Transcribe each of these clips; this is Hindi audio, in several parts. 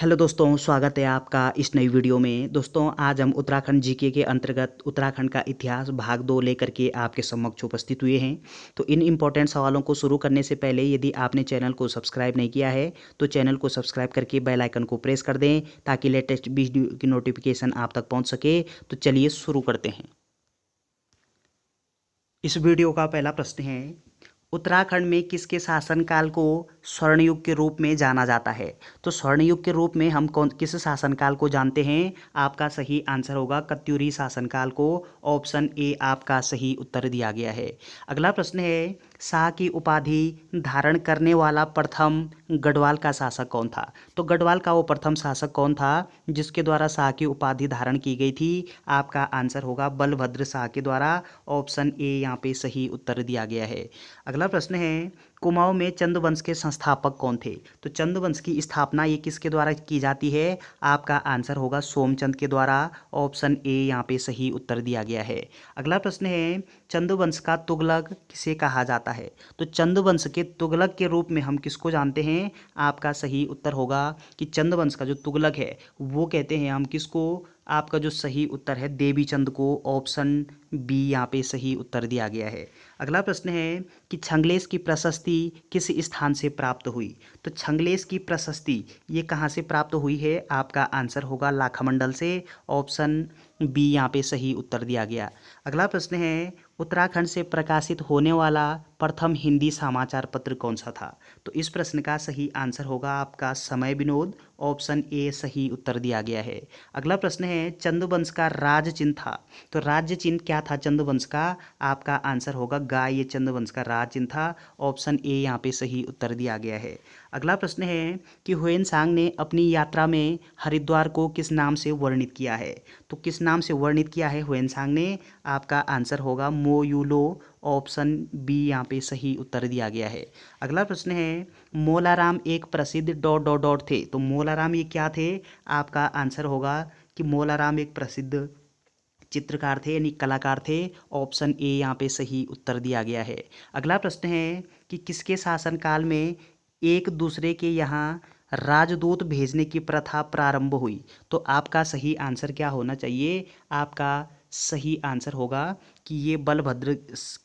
हेलो दोस्तों, स्वागत है आपका इस नई वीडियो में। दोस्तों, आज हम उत्तराखंड जीके के अंतर्गत उत्तराखंड का इतिहास भाग 2 लेकर के आपके समक्ष उपस्थित हुए हैं। तो इन इम्पोर्टेंट सवालों को शुरू करने से पहले यदि आपने चैनल को सब्सक्राइब नहीं किया है तो चैनल को सब्सक्राइब करके बेल आइकन को प्रेस कर दें ताकि लेटेस्ट वीडियो की नोटिफिकेशन आप तक पहुँच सके। तो चलिए शुरू करते हैं। इस वीडियो का पहला प्रश्न है, उत्तराखंड में किसके शासनकाल को स्वर्णयुग के रूप में जाना जाता है? तो स्वर्णयुग के रूप में हम किस शासनकाल को जानते हैं? आपका सही आंसर होगा कत्यूरी शासनकाल को। ऑप्शन ए आपका सही उत्तर दिया गया है। अगला प्रश्न है, शाह की उपाधि धारण करने वाला प्रथम गढ़वाल का शासक कौन था? तो गढ़वाल का वो प्रथम शासक कौन था जिसके द्वारा शाह की उपाधि धारण की गई थी? आपका आंसर होगा बलभद्र शाह के द्वारा। ऑप्शन ए यहाँ पे सही उत्तर दिया गया है। अगला प्रश्न है, कुमाऊं में चंद वंश के संस्थापक कौन थे? तो चंद वंश की स्थापना ये किसके द्वारा की जाती है? आपका आंसर होगा सोमचंद के द्वारा। ऑप्शन ए यहाँ पे सही उत्तर दिया गया है। अगला प्रश्न है, चंद वंश का तुगलक किसे कहा जाता है? तो चंद वंश के तुगलक के रूप में हम किसको जानते हैं? आपका सही उत्तर होगा कि चंद वंश का जो तुगलक है वो कहते हैं हम किसको? आपका जो सही उत्तर है देवी चंद को। ऑप्शन बी यहाँ पे सही उत्तर दिया गया है। अगला प्रश्न है कि छंगलेश की प्रशस्ति किस स्थान से प्राप्त हुई? तो छंगलेश की प्रशस्ति ये कहाँ से प्राप्त हुई है? आपका आंसर होगा लाखामंडल से। ऑप्शन बी यहाँ पे सही उत्तर दिया गया। अगला प्रश्न है, उत्तराखंड से प्रकाशित होने वाला प्रथम हिंदी समाचार पत्र कौन सा था? तो इस प्रश्न का सही आंसर होगा आपका समय विनोद। ऑप्शन ए सही उत्तर दिया गया है। अगला प्रश्न है, चंदवंश का राज चिन्ह था। तो राज्य चिन्ह क्या था चंदवंश का? आपका आंसर होगा गाय। ये चंदवंश का राज चिन्ह था। ऑप्शन ए यहाँ पे सही उत्तर दिया गया है। अगला प्रश्न है कि हुएन ने अपनी यात्रा में हरिद्वार को किस नाम से वर्णित किया है? तो किस नाम से वर्णित किया है हुएन ने? आपका आंसर होगा मोयुलो। ऑप्शन बी यहाँ पे सही उत्तर दिया गया है। अगला प्रश्न है, मोलाराम एक प्रसिद्ध डॉट डॉट डॉट थे। तो मोलाराम ये क्या थे? आपका आंसर होगा कि मोलाराम एक प्रसिद्ध चित्रकार थे यानी कलाकार थे। ऑप्शन ए यहाँ पे सही उत्तर दिया गया है। अगला प्रश्न है कि किसके शासनकाल में एक दूसरे के यहाँ राजदूत भेजने की प्रथा प्रारंभ हुई? तो आपका सही आंसर क्या होना चाहिए? आपका सही आंसर होगा कि ये बलभद्र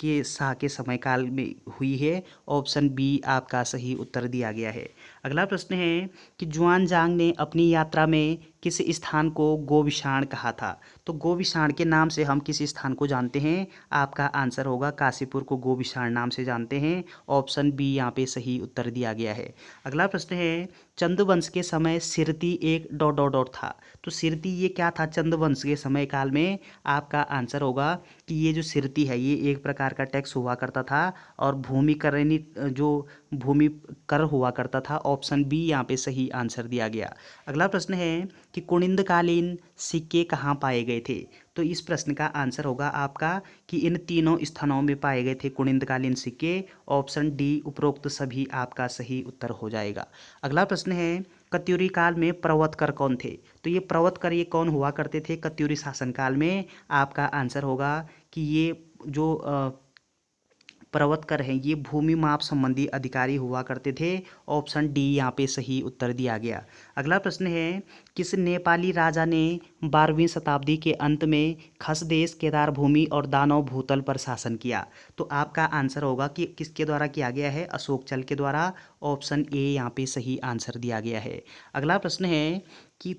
के शाह के समय काल में हुई है। ऑप्शन बी आपका सही उत्तर दिया गया है। अगला प्रश्न है कि जुआनजांग ने अपनी यात्रा में किस स्थान को गोविशाण कहा था? तो गोविशाण के नाम से हम किस स्थान को जानते हैं? आपका आंसर होगा काशीपुर को गोविशाण नाम से जानते हैं। ऑप्शन बी यहाँ पे सही उत्तर दिया गया है। अगला प्रश्न है, चंदवंश के समय सिरती एक डॉट डॉट डॉट था। तो सिरती ये क्या था चंदवंश के समय काल में? आपका आंसर होगा कि ये जो सिरती है ये एक प्रकार का टैक्स हुआ करता था और भूमि करनी जो भूमि कर हुआ करता था। ऑप्शन बी यहाँ पे सही आंसर दिया गया। अगला प्रश्न है कि कुनिंदकालीन सिक्के कहाँ पाए गए थे? तो इस प्रश्न का आंसर होगा आपका कि इन तीनों स्थानों में पाए गए थे कुनिंदकालीन सिक्के। ऑप्शन डी उपरोक्त सभी आपका सही उत्तर हो जाएगा। अगला प्रश्न है, कत्यूरी काल में प्रवतकर कौन थे? तो ये प्रवतकर ये कौन हुआ करते थे कत्यूरी शासनकाल में? आपका आंसर होगा कि ये जो प्रवतकर हैं ये भूमि माप संबंधी अधिकारी हुआ करते थे। ऑप्शन डी यहाँ पे सही उत्तर दिया गया। अगला प्रश्न है, किस नेपाली राजा ने 12वीं शताब्दी के अंत में खसदेश, केदार भूमि और दानव भूतल पर शासन किया? तो आपका आंसर होगा कि किसके द्वारा किया गया है? अशोक चल के द्वारा। ऑप्शन ए यहाँ पे सही आंसर दिया गया है। अगला प्रश्न है कि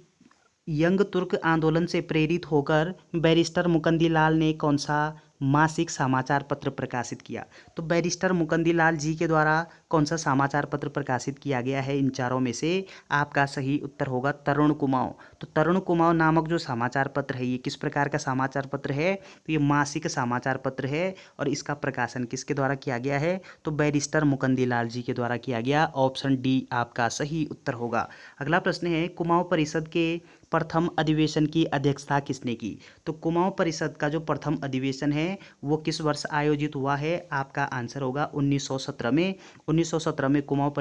यंग तुर्क आंदोलन से प्रेरित होकर बैरिस्टर मुकंदीलाल ने कौन सा मासिक समाचार पत्र प्रकाशित किया? तो बैरिस्टर मुकंदीलाल जी के द्वारा कौन सा समाचार पत्र प्रकाशित किया गया है इन चारों में से? आपका सही उत्तर होगा तरुण कुमाऊं। तो तरुण कुमाऊं नामक जो समाचार पत्र है ये किस प्रकार का समाचार पत्र है? तो ये मासिक समाचार पत्र है और इसका प्रकाशन किसके द्वारा किया गया है? तो बैरिस्टर मुकंदीलाल जी के द्वारा किया गया। ऑप्शन डी आपका सही उत्तर होगा। अगला प्रश्न है, कुमाऊं परिषद के प्रथम अधिवेशन की अध्यक्षता किसने की? तो कुमाऊं परिषद का जो प्रथम अधिवेशन है वो किस वर्ष आयोजित हुआ है? आपका आंसर होगा 1917 में। 1917 में कुमाऊं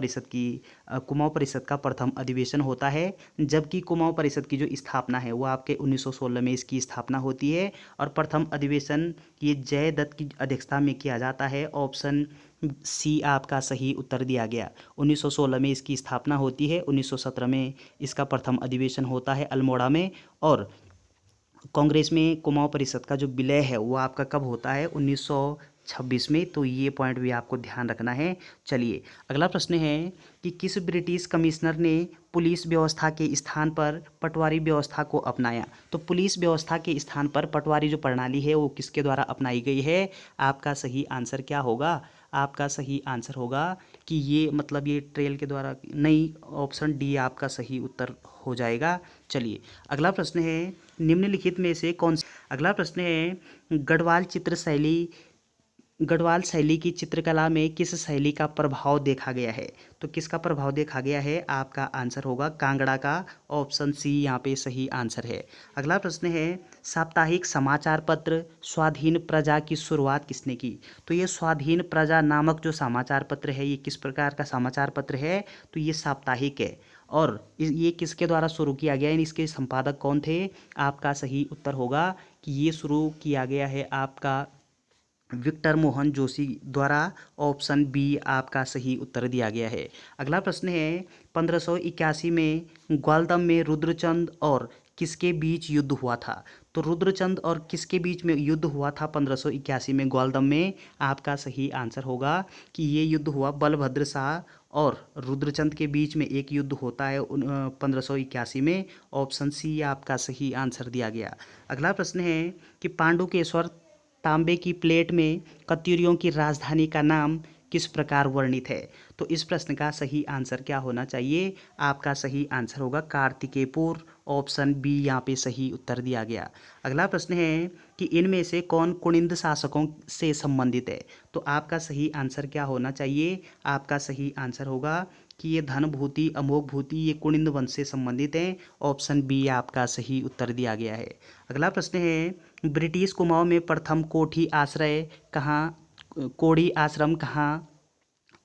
परिषद का प्रथम अधिवेशन होता है। जबकि कुमाऊं परिषद की जो स्थापना है वो आपके 1916 में इसकी स्थापना होती है और प्रथम अधिवेशन ये जयदत्त की अध्यक्षता में किया जाता है। ऑप्शन सी आपका सही उत्तर दिया गया। 1916 में इसकी स्थापना होती है, 1917 में इसका प्रथम अधिवेशन होता है अल्मोड़ा में, और कांग्रेस में कुमाऊं परिषद का जो विलय है वो आपका कब होता है, 1926 में। तो ये पॉइंट भी आपको ध्यान रखना है। चलिए अगला प्रश्न है कि किस ब्रिटिश कमिश्नर ने पुलिस व्यवस्था के स्थान पर पटवारी व्यवस्था को अपनाया। तो पुलिस व्यवस्था के स्थान पर पटवारी जो प्रणाली है वो किसके द्वारा अपनाई गई है। आपका सही आंसर क्या होगा, आपका सही आंसर होगा कि ये मतलब ये ट्रेल के द्वारा नहीं, ऑप्शन डी आपका सही उत्तर हो जाएगा। चलिए अगला प्रश्न है निम्नलिखित में से कौन, अगला प्रश्न है गढ़वाल शैली की चित्रकला में किस शैली का प्रभाव देखा गया है। तो किसका प्रभाव देखा गया है, आपका आंसर होगा कांगड़ा का, ऑप्शन सी यहाँ पे सही आंसर है। अगला प्रश्न है साप्ताहिक समाचार पत्र स्वाधीन प्रजा की शुरुआत किसने की। तो ये स्वाधीन प्रजा नामक जो समाचार पत्र है ये किस प्रकार का समाचार पत्र है, तो ये साप्ताहिक है। और ये किसके द्वारा शुरू किया गया है, इसके संपादक कौन थे, आपका सही उत्तर होगा कि ये शुरू किया गया है आपका विक्टर मोहन जोशी द्वारा, ऑप्शन बी आपका सही उत्तर दिया गया है। अगला प्रश्न है 1581 में ग्वालदम में रुद्रचंद और किसके बीच युद्ध हुआ था। तो रुद्रचंद और किसके बीच में युद्ध हुआ था 1581 में ग्वालदम में, आपका सही आंसर होगा कि ये युद्ध हुआ बलभद्र शाह और रुद्रचंद के बीच में एक युद्ध होता है 1581 में, ऑप्शन सी आपका सही आंसर दिया गया। अगला प्रश्न है कि पांडुकेश्वर तांबे की प्लेट में कत्यूरियों की राजधानी का नाम किस प्रकार वर्णित है। तो इस प्रश्न का सही आंसर क्या होना चाहिए, आपका सही आंसर होगा कार्तिकेयपुर, ऑप्शन बी यहाँ पे सही उत्तर दिया गया। अगला प्रश्न है कि इनमें से कौन कुनिंद शासकों से संबंधित है। तो आपका सही आंसर क्या होना चाहिए, आपका सही आंसर होगा कि ये धनभूति अमोघभूति ये कुनिंद वंश से संबंधित हैं, ऑप्शन बी आपका सही उत्तर दिया गया है। अगला प्रश्न है ब्रिटिश कुमाऊं में प्रथम कोढ़ी आश्रम कहाँ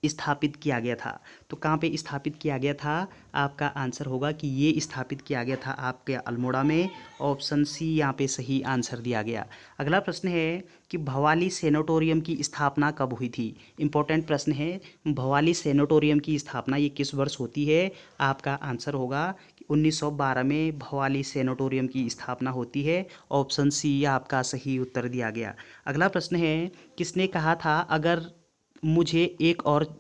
स्थापित किया गया था। तो कहाँ पे स्थापित किया गया था, आपका आंसर होगा कि ये स्थापित किया गया था आपके अल्मोड़ा में, ऑप्शन सी यहाँ पे सही आंसर दिया गया। अगला प्रश्न है कि भवाली सेनेटोरियम की स्थापना कब हुई थी। इंपॉर्टेंट प्रश्न है, भवाली सेनेटोरियम की स्थापना ये किस वर्ष होती है, आपका आंसर होगा कि 1912 में भवाली सेनेटोरियम की स्थापना होती है, ऑप्शन सी आपका सही उत्तर दिया गया। अगला प्रश्न है किसने कहा था अगर मुझे एक और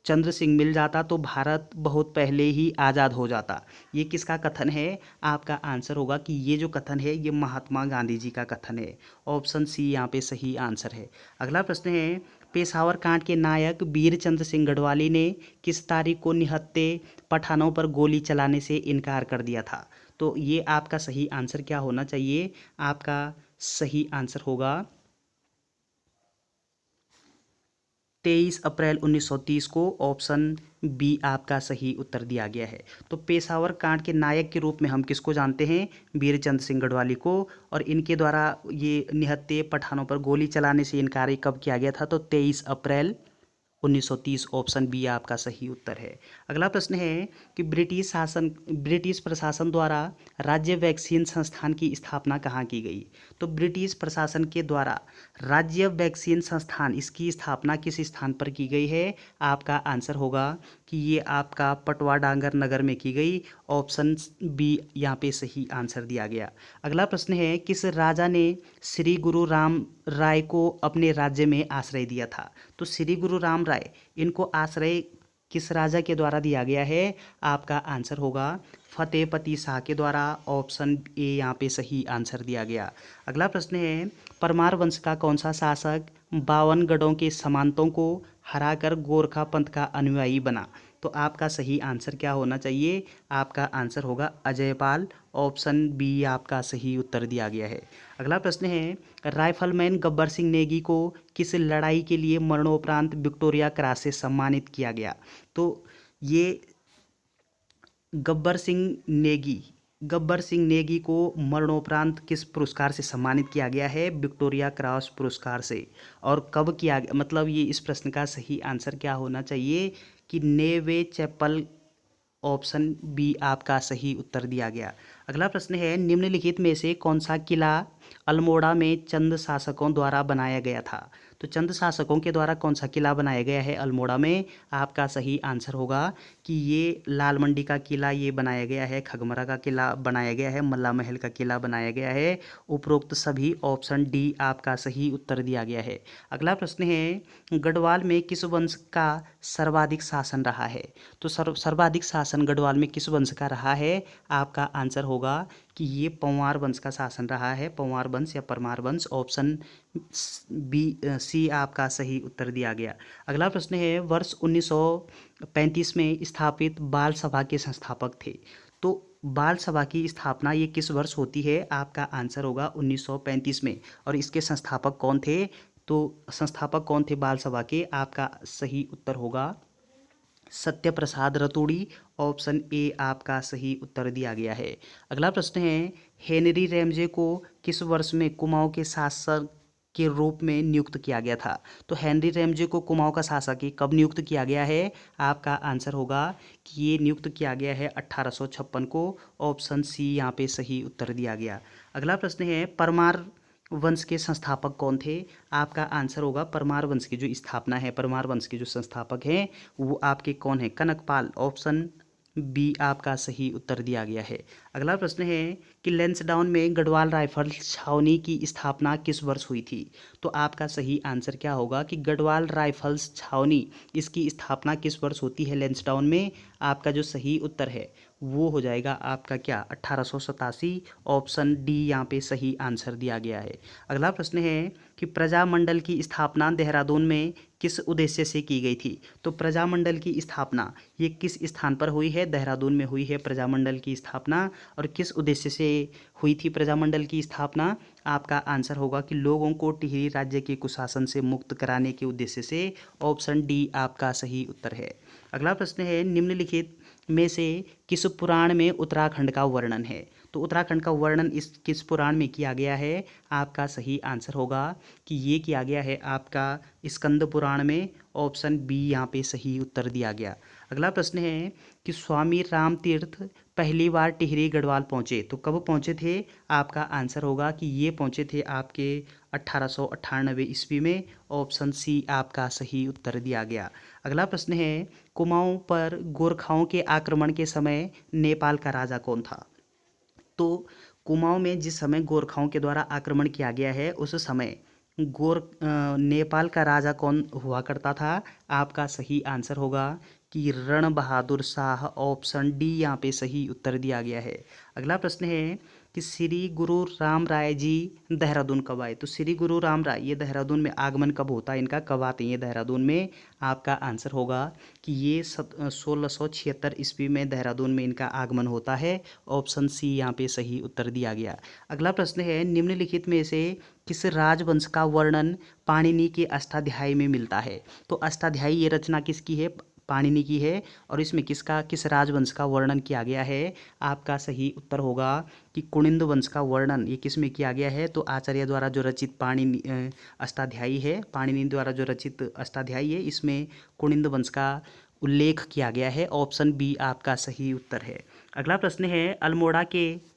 चंद्र सिंह मिल जाता तो भारत बहुत पहले ही आज़ाद हो जाता। ये किसका कथन है, आपका आंसर होगा कि ये जो कथन है ये महात्मा गांधी जी का कथन है, ऑप्शन सी यहाँ पे सही आंसर है। अगला प्रश्न है पेशावर कांड के नायक वीर चंद्र सिंह गढ़वाली ने किस तारीख को निहत्थे पठानों पर गोली चलाने से इनकार कर दिया था। तो ये आपका सही आंसर क्या होना चाहिए, आपका सही आंसर होगा 23 अप्रैल 1930 को, ऑप्शन बी आपका सही उत्तर दिया गया है। तो पेशावर कांड के नायक के रूप में हम किसको जानते हैं, वीरचंद सिंह गढ़वाली को, और इनके द्वारा ये निहत्थे पठानों पर गोली चलाने से इनकार कब किया गया था, तो 23 अप्रैल 1930, ऑप्शन बी आपका सही उत्तर है। अगला प्रश्न है कि ब्रिटिश प्रशासन द्वारा राज्य वैक्सीन संस्थान की स्थापना कहाँ की गई। तो ब्रिटिश प्रशासन के द्वारा राज्य वैक्सीन संस्थान इसकी स्थापना किस स्थान पर की गई है, आपका आंसर होगा कि ये आपका पटवा डांगर नगर में की गई, ऑप्शन बी यहाँ पे सही आंसर दिया गया। अगला प्रश्न है किस राजा ने श्री गुरु राम राय को अपने राज्य में आश्रय दिया था। तो श्री गुरु राम राय इनको आश्रय किस राजा के द्वारा दिया गया है, आपका आंसर होगा फतेहपति शाह के द्वारा, ऑप्शन ए यहाँ पे सही आंसर दिया गया। अगला प्रश्न है परमार वंश का कौन सा शासक 52 गढ़ों के सामंतों को हराकर गोरखा पंथ का अनुयायी बना। तो आपका सही आंसर क्या होना चाहिए, आपका आंसर होगा अजयपाल, ऑप्शन बी आपका सही उत्तर दिया गया है। अगला प्रश्न है राइफलमैन गब्बर सिंह नेगी को किस लड़ाई के लिए मरणोपरांत विक्टोरिया क्रॉस से सम्मानित किया गया। तो ये गब्बर सिंह नेगी को मरणोपरांत किस पुरस्कार से सम्मानित किया गया है, विक्टोरिया क्रॉस पुरस्कार से, और कब किया गया, मतलब ये इस प्रश्न का सही आंसर क्या होना चाहिए कि नेवे चैपल, ऑप्शन बी आपका सही उत्तर दिया गया। अगला प्रश्न है निम्नलिखित में से कौन सा किला अल्मोड़ा में चंद शासकों द्वारा बनाया गया था। तो चंद शासकों के द्वारा कौन सा किला बनाया गया है अल्मोड़ा में? आपका सही आंसर होगा कि ये लाल मंडी का किला ये बनाया गया है, खगमरा का किला बनाया गया है, मल्ला महल का किला बनाया गया है। उपरोक्त सभी ऑप्शन डी आपका सही उत्तर दिया गया है। अगला प्रश्न है, गढ़वाल में किस वंश का सर्वाधिक शासन रहा है? तो सर्वाधिक शासन गढ़वाल में किस वंश का रहा है? आपका आंसर होगा कि ये पंवार वंश का शासन रहा है, पंवार वंश या परमार वंश। ऑप्शन सी आपका सही उत्तर दिया गया। अगला प्रश्न है, वर्ष 1935 में स्थापित बाल सभा के संस्थापक थे। तो बाल सभा की स्थापना ये किस वर्ष होती है? आपका आंसर होगा 1935 में। और इसके संस्थापक कौन थे? तो संस्थापक कौन थे बाल सभा के? आपका सही उत्तर होगा सत्य प्रसाद रतूड़ी। ऑप्शन ए आपका सही उत्तर दिया गया है। अगला प्रश्न है, हेनरी रैमजे को किस वर्ष में कुमाऊं के शासक के रूप में नियुक्त किया गया था? तो हेनरी रैमजे को कुमाऊं का शासक कब नियुक्त किया गया है? आपका आंसर होगा कि ये नियुक्त किया गया है 1856 को। ऑप्शन सी यहाँ पे सही उत्तर दिया गया। अगला प्रश्न है, परमार वंश के संस्थापक कौन थे? आपका आंसर होगा परमार वंश की जो स्थापना है, परमार वंश के जो संस्थापक हैं वो आपके कौन है? कनकपाल। ऑप्शन बी आपका सही उत्तर दिया गया है। अगला प्रश्न है कि लैंसडाउन में गढ़वाल राइफल छावनी की स्थापना किस वर्ष हुई थी? तो आपका सही आंसर क्या होगा कि गढ़वाल राइफल्स छावनी इसकी स्थापना किस वर्ष होती है लैंसडाउन में? आपका जो सही उत्तर है वो हो जाएगा आपका क्या? 1887। ऑप्शन डी यहाँ पे सही आंसर दिया गया है। अगला प्रश्न है कि प्रजामंडल की स्थापना देहरादून में किस उद्देश्य से की गई थी? तो प्रजामंडल की स्थापना ये किस स्थान पर हुई है? देहरादून में हुई है प्रजामंडल की स्थापना। और किस उद्देश्य से हुई थी प्रजामंडल की स्थापना? आपका आंसर होगा कि लोगों को टिहरी राज्य के कुशासन से मुक्त कराने के उद्देश्य से। ऑप्शन डी आपका सही उत्तर है। अगला प्रश्न है, निम्नलिखित में से किस पुराण में उत्तराखंड का वर्णन है? तो उत्तराखंड का वर्णन इस किस पुराण में किया गया है? आपका सही आंसर होगा कि ये किया गया है आपका स्कंद पुराण में। ऑप्शन बी यहाँ पे सही उत्तर दिया गया। अगला प्रश्न है कि स्वामी राम तीर्थ पहली बार टिहरी गढ़वाल पहुँचे तो कब पहुँचे थे? आपका आंसर होगा कि ये पहुँचे थे आपके 1898 ईस्वी में। ऑप्शन सी आपका सही उत्तर दिया गया। अगला प्रश्न है, कुमाऊं पर गोरखाओं के आक्रमण के समय नेपाल का राजा कौन था? तो कुमाऊं में जिस समय गोरखाओं के द्वारा आक्रमण किया गया है उस समय नेपाल का राजा कौन हुआ करता था? आपका सही आंसर होगा कि रण बहादुर शाह। ऑप्शन डी यहाँ पे सही उत्तर दिया गया है। अगला प्रश्न है कि श्री गुरु राम राय जी देहरादून कब आए? तो श्री गुरु राम राय ये देहरादून में आगमन कब होता है इनका, कब आते हैं ये देहरादून में? आपका आंसर होगा कि ये 1676 ईस्वी में देहरादून में इनका आगमन होता है। ऑप्शन सी यहाँ पे सही उत्तर दिया गया। अगला प्रश्न है, निम्नलिखित में से किस राजवंश का वर्णन पाणिनि के अष्टाध्यायी में मिलता है? तो अष्टाध्यायी ये रचना किसकी है? पाणिनि की है। और इसमें किस राजवंश का वर्णन किया गया है? आपका सही उत्तर होगा कि कुनिंद वंश का वर्णन ये किस में किया गया है? तो आचार्य द्वारा जो रचित पाणिनि अष्टाध्यायी है, पाणिनि द्वारा जो रचित अष्टाध्यायी है इसमें कुनिंद वंश का उल्लेख किया गया है। ऑप्शन बी आपका सही उत्तर है। अगला प्रश्न है, अल्मोड़ा के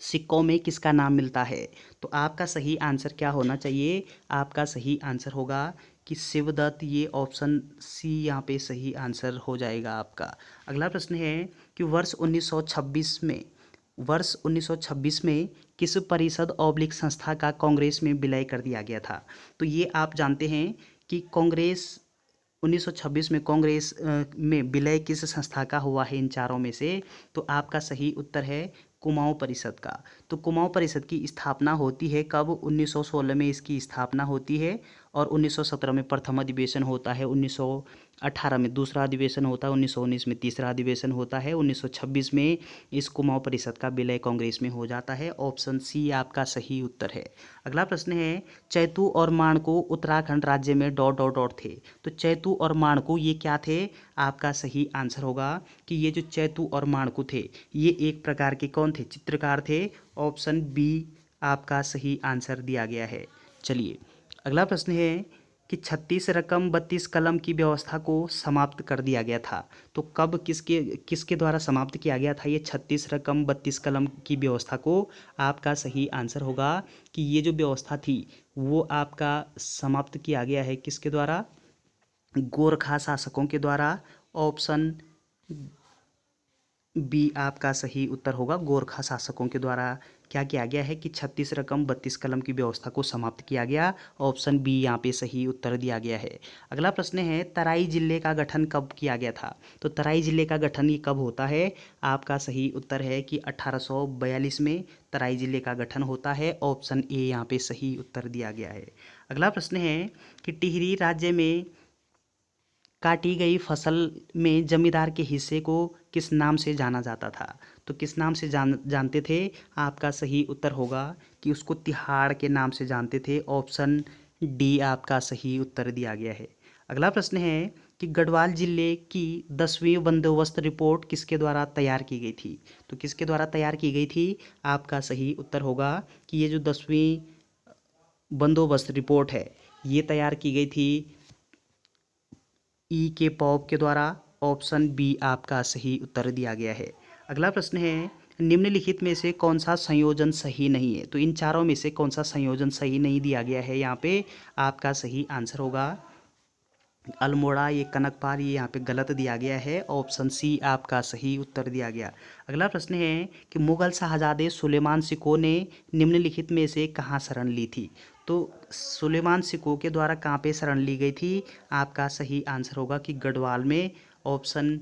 सिक्कों में किसका नाम मिलता है? तो आपका सही आंसर क्या होना चाहिए? आपका सही आंसर होगा कि शिवदत्त। ये ऑप्शन सी यहाँ पे सही आंसर हो जाएगा आपका। अगला प्रश्न है कि वर्ष 1926 में किस परिषद ऑब्लिक संस्था का कांग्रेस में विलय कर दिया गया था? तो ये आप जानते हैं कि कांग्रेस 1926 में कांग्रेस में विलय किस संस्था का हुआ है इन चारों में से? तो आपका सही उत्तर है कुमाऊं परिषद का। तो कुमाऊं परिषद की स्थापना होती है कब? 1916 में इसकी स्थापना होती है। और 1917 में प्रथम अधिवेशन होता है, 1918 में दूसरा अधिवेशन होता है, 1919 में तीसरा अधिवेशन होता है, 1926 में इस कुमाऊं परिषद का विलय कांग्रेस में हो जाता है। ऑप्शन सी आपका सही उत्तर है। अगला प्रश्न है, चैतू और माणकू उत्तराखंड राज्य में डॉट डॉट डॉट थे। तो चैतू और माणकू ये क्या थे? आपका सही आंसर होगा कि ये जो चैतू और माणकू थे ये एक प्रकार के कौन थे? चित्रकार थे। ऑप्शन बी आपका सही आंसर दिया गया है। चलिए अगला प्रश्न है कि 36 रकम 32 कलम की व्यवस्था को समाप्त कर दिया गया था। तो कब किसके किसके द्वारा समाप्त किया गया था ये 36 रकम 32 कलम की व्यवस्था को? आपका सही आंसर होगा कि ये जो व्यवस्था थी वो आपका समाप्त किया गया है किसके द्वारा? गोरखा शासकों के द्वारा। ऑप्शन बी आपका सही उत्तर होगा, गोरखा शासकों के द्वारा क्या किया गया है कि 36 रकम 32 कलम की व्यवस्था को समाप्त किया गया। ऑप्शन बी यहाँ पे सही उत्तर दिया गया है। अगला प्रश्न है, तराई जिले का गठन कब किया गया था? तो तराई जिले का गठन ये कब होता है? आपका सही उत्तर है कि 1842 में तराई जिले का गठन होता है। ऑप्शन ए यहाँ पे सही उत्तर दिया गया है। अगला प्रश्न है कि टिहरी राज्य में काटी गई फसल में जमींदार के हिस्से को किस नाम से जाना जाता था? तो किस नाम से जानते थे? आपका सही उत्तर होगा कि उसको तिहाड़ के नाम से जानते थे। ऑप्शन डी आपका सही उत्तर दिया गया है। अगला प्रश्न है कि गढ़वाल जिले की 10वीं बंदोबस्त रिपोर्ट किसके द्वारा तैयार की गई थी? तो किसके द्वारा तैयार की गई थी? आपका सही उत्तर होगा कि ये जो 10वीं बंदोबस्त रिपोर्ट है ये तैयार की गई थी ई के पॉप के द्वारा। ऑप्शन बी आपका सही उत्तर दिया गया है। अगला प्रश्न है, निम्नलिखित में से कौन सा संयोजन सही नहीं है? तो इन चारों में से कौन सा संयोजन सही नहीं दिया गया है यहाँ पे? आपका सही आंसर होगा अल्मोड़ा, ये कनकपार, ये यहाँ पे गलत दिया गया है। ऑप्शन सी आपका सही उत्तर दिया गया। अगला प्रश्न है कि मुगल शाहजादे सुलेमान सिको ने निम्नलिखित में से कहाँ शरण ली थी? तो सुलेमान सिको के द्वारा कहाँ पे शरण ली गई थी? आपका सही आंसर होगा कि गढ़वाल में। ऑप्शन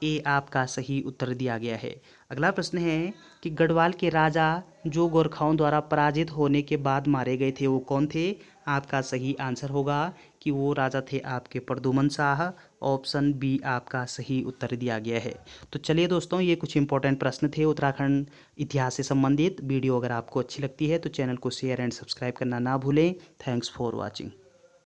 ए आपका सही उत्तर दिया गया है। अगला प्रश्न है कि गढ़वाल के राजा जो गोरखाओं द्वारा पराजित होने के बाद मारे गए थे वो कौन थे? आपका सही आंसर होगा कि वो राजा थे आपके प्रद्युमन शाह। ऑप्शन बी आपका सही उत्तर दिया गया है। तो चलिए दोस्तों, ये कुछ इंपॉर्टेंट प्रश्न थे उत्तराखंड इतिहास से संबंधित। वीडियो अगर आपको अच्छी लगती है तो चैनल को शेयर एंड सब्सक्राइब करना ना भूलें। Thanks for watching.